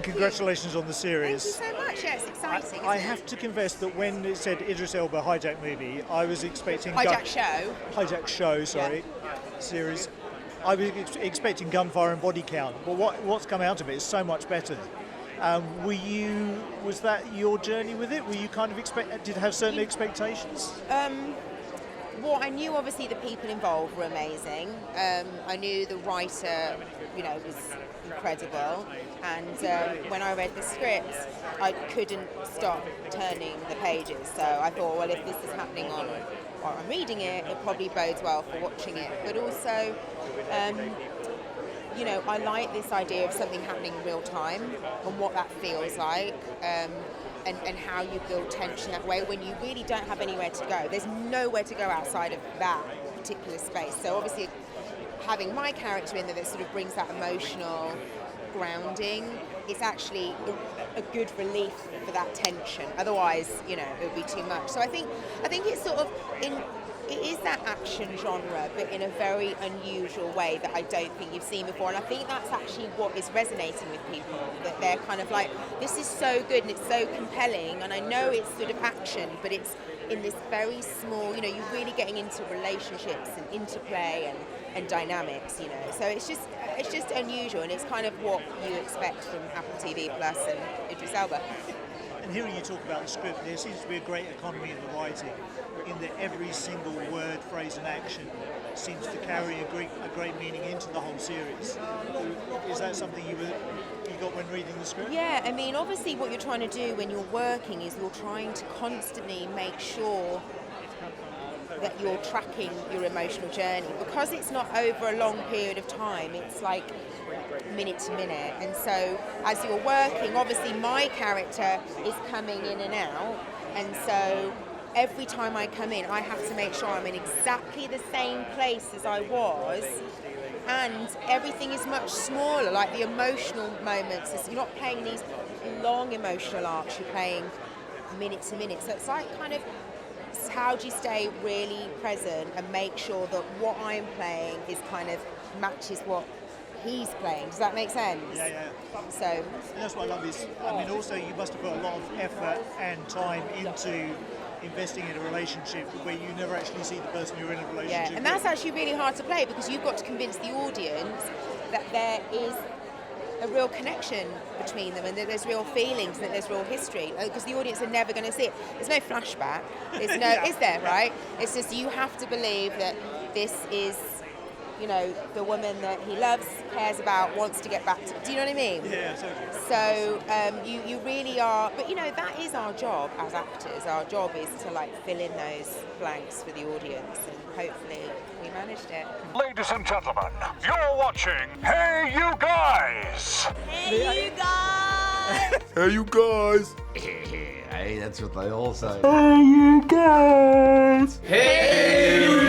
Congratulations on the series. Thank you so much. Yeah, it's exciting. I have to confess that when it said Idris Elba hijack movie, I was expecting Hijack show, series. I was expecting gunfire and body count, but what's come out of it is so much better. Was that your journey with it? Were you kind of did you have certain expectations? Well, I knew obviously the people involved were amazing. I knew the writer, was incredible. And when I read the script, I couldn't stop turning the pages. So I thought, well, if this is happening while I'm reading it, it probably bodes well for watching it. But also, I like this idea of something happening in real time and what that feels like. And how you build tension that way when you really don't have anywhere to go. There's nowhere to go outside of that particular space. So obviously having my character in there that sort of brings that emotional grounding, it's actually a good relief for that tension. Otherwise, it would be too much. So I think it's sort of it is that action genre, but in a very unusual way that I don't think you've seen before. And I think that's actually what is resonating with people, that they're kind of like, this is so good and it's so compelling, and I know it's sort of action, but it's in this very small, you're really getting into relationships and interplay and dynamics, So it's just unusual, and it's kind of what you expect from AppleTV Plus and Idris Elba. And hearing you talk about the script, there seems to be a great economy in the writing, in that every single word, phrase and action seems to carry a great meaning into the whole series. Is that something you got when reading the script? Yeah, I mean, obviously what you're trying to do when you're working is you're trying to constantly make sure that you're tracking your emotional journey. Because it's not over a long period of time, it's like minute to minute. And so as you're working, obviously my character is coming in and out, and so every time I come in, I have to make sure I'm in exactly the same place as I was, and everything is much smaller, like the emotional moments. You're not playing these long emotional arcs, you're playing minute to minute. So it's like kind of, how do you stay really present and make sure that what I'm playing is kind of matches what he's playing? Does that make sense? Yeah. So, and that's what I love is, also you must have put a lot of effort and time into investing in a relationship where you never actually see the person you're in a relationship with. Yeah, and that's actually really hard to play, because you've got to convince the audience that there is a real connection between them and that there's real feelings and that there's real history, because the audience are never going to see it. There's no flashback. There's no, is there, right? It's just you have to believe that this is, the woman that he loves, cares about, wants to get back to. Do you know what I mean? Yeah, totally. So you really are, but that is our job as actors. Our job is to fill in those blanks for the audience, and hopefully we managed it. Ladies and gentlemen, you're watching Hey You Guys! Hey you guys! Hey you guys! Hey, that's what they all say. Hey you guys! Hey!